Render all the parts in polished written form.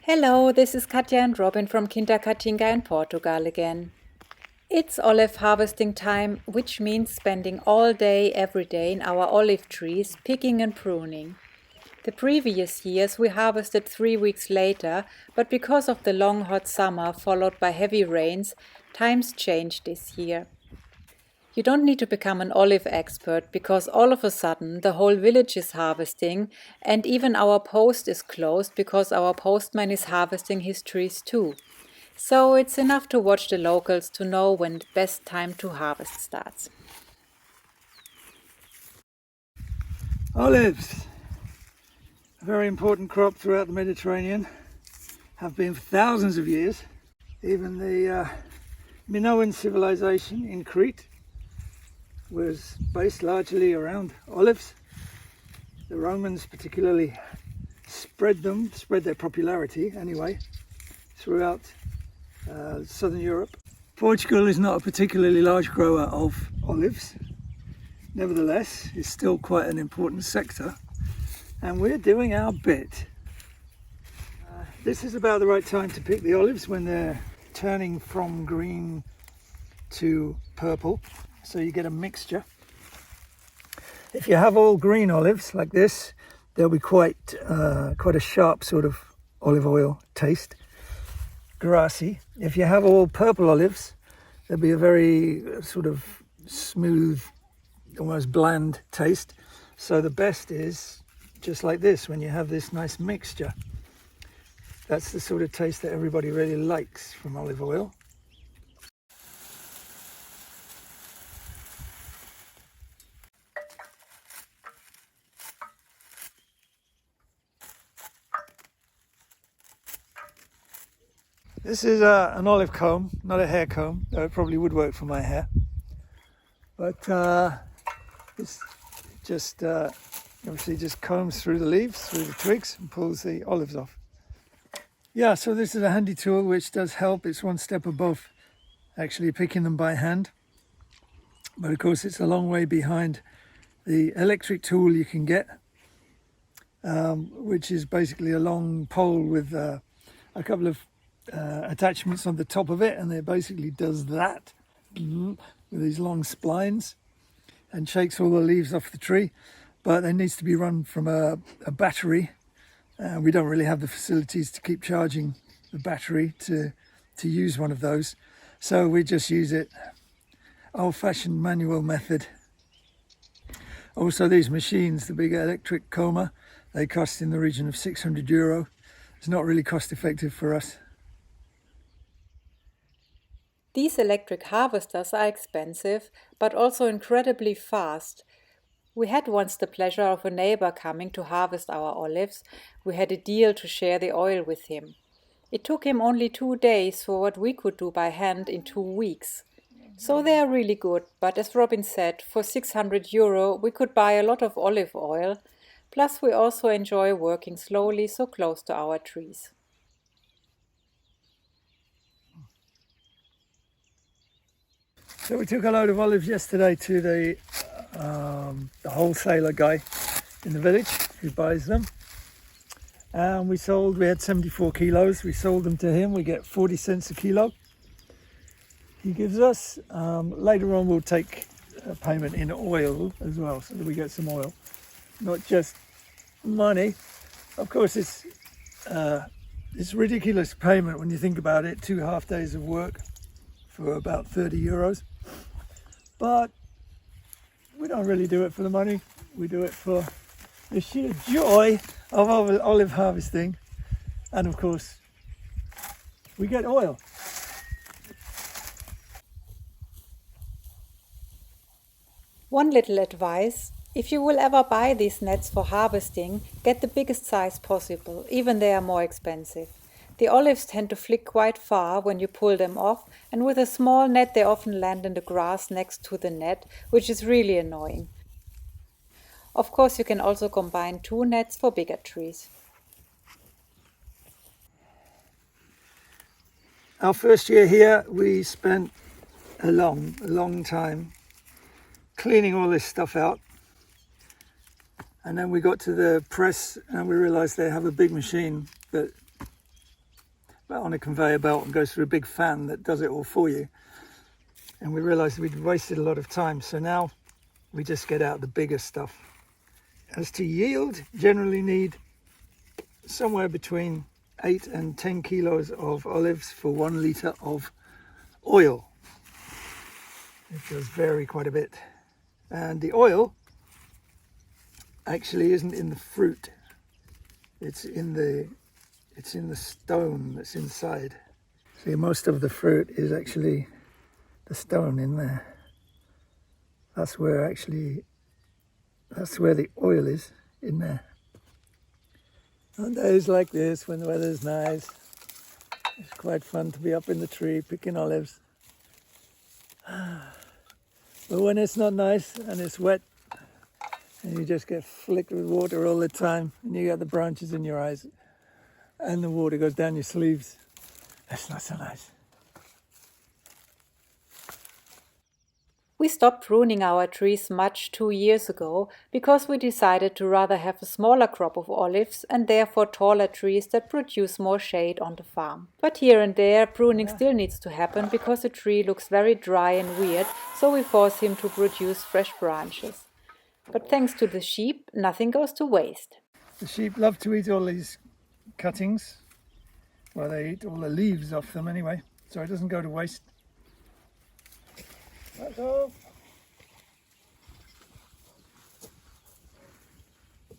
Hello, this is Katja and Robin from Quinta Katinka in Portugal again. It's olive harvesting time, which means spending all day, every day in our olive trees, picking and pruning. The previous years we harvested 3 weeks later, but because of the long hot summer followed by heavy rains, times changed this year. You don't need to become an olive expert because all of a sudden the whole village is harvesting, and even our post is closed because our postman is harvesting his trees too. So it's enough to watch the locals to know when the best time to harvest starts. Olives, a very important crop throughout the Mediterranean, have been for thousands of years. Even the Minoan civilization in Crete was based largely around olives. The Romans particularly spread their popularity anyway, throughout southern Europe. Portugal is not a particularly large grower of olives. Nevertheless, it's still quite an important sector, and we're doing our bit. This is about the right time to pick the olives, when they're turning from green to purple, so you get a mixture. If you have all green olives like this, they'll be quite a sharp sort of olive oil taste, grassy. If you have all purple olives, there'll be a very sort of smooth, almost bland taste. So the best is just like this, when you have this nice mixture. That's the sort of taste that everybody really likes from olive oil. This is an olive comb, not a hair comb, though it probably would work for my hair. But it's just obviously just combs through the leaves, through the twigs, and pulls the olives off. Yeah, so this is a handy tool which does help. It's one step above actually picking them by hand. But of course it's a long way behind the electric tool you can get, which is basically a long pole with a couple of attachments on the top of it, and it basically does that with these long splines and shakes all the leaves off the tree. But it needs to be run from a battery. We don't really have the facilities to keep charging the battery to use one of those, so we just use it old-fashioned manual method. Also, these machines, the big electric comber, they cost in the region of €600. It's not really cost effective for us. These electric harvesters are expensive, but also incredibly fast. We had once the pleasure of a neighbor coming to harvest our olives. We had a deal to share the oil with him. It took him only 2 days for what we could do by hand in 2 weeks. So they are really good, but as Robin said, for €600 we could buy a lot of olive oil. Plus we also enjoy working slowly so close to our trees. So we took a load of olives yesterday to the wholesaler guy in the village who buys them, and we had 74 kilos. We sold them to him. We get 40 cents a kilo he gives us. Later on we'll take a payment in oil as well, so that we get some oil, not just money. Of course it's ridiculous payment when you think about it, 2 half days of work for about €30. But we don't really do it for the money. We do it for the sheer joy of olive harvesting, and of course we get oil. One little advice: if you will ever buy these nets for harvesting, get the biggest size possible, even they are more expensive. The olives tend to flick quite far when you pull them off, and with a small net they often land in the grass next to the net, which is really annoying. Of course, you can also combine 2 nets for bigger trees. Our first year here, we spent a long time cleaning all this stuff out, and then we got to the press and we realized they have a big machine that on a conveyor belt and goes through a big fan that does it all for you. And we realized we'd wasted a lot of time, so now we just get out the bigger stuff. As to yield, generally need somewhere between 8 and 10 kilos of olives for 1 litre of oil. It does vary quite a bit. And the oil actually isn't in the fruit, it's in the stone that's inside. See, most of the fruit is actually the stone in there. That's where the oil is, in there. On days like this, when the weather's nice, it's quite fun to be up in the tree picking olives. But when it's not nice and it's wet and you just get flicked with water all the time and you got the branches in your eyes and the water goes down your sleeves, that's not so nice. We stopped pruning our trees much 2 years ago because we decided to rather have a smaller crop of olives and therefore taller trees that produce more shade on the farm. But here and there pruning still needs to happen because the tree looks very dry and weird, so we force him to produce fresh branches. But thanks to the sheep, nothing goes to waste. The sheep love to eat all these cuttings. Well, they eat all the leaves off them anyway, so it doesn't go to waste. That's all.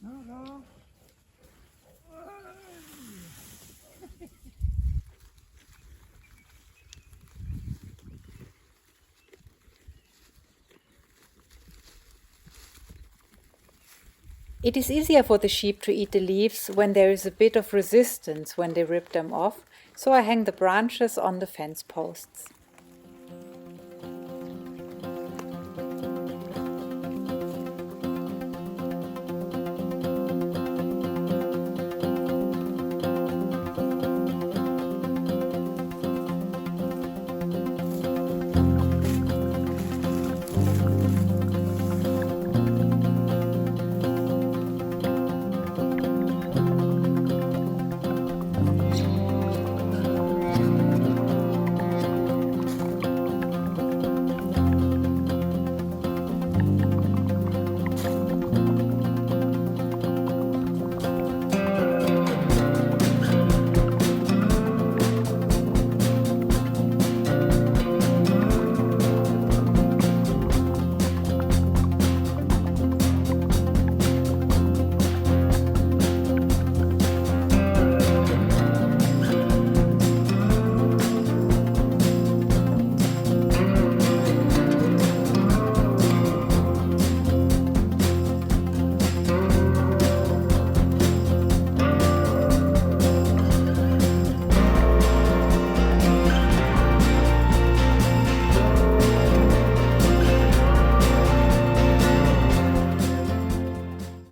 No. It is easier for the sheep to eat the leaves when there is a bit of resistance when they rip them off, so I hang the branches on the fence posts.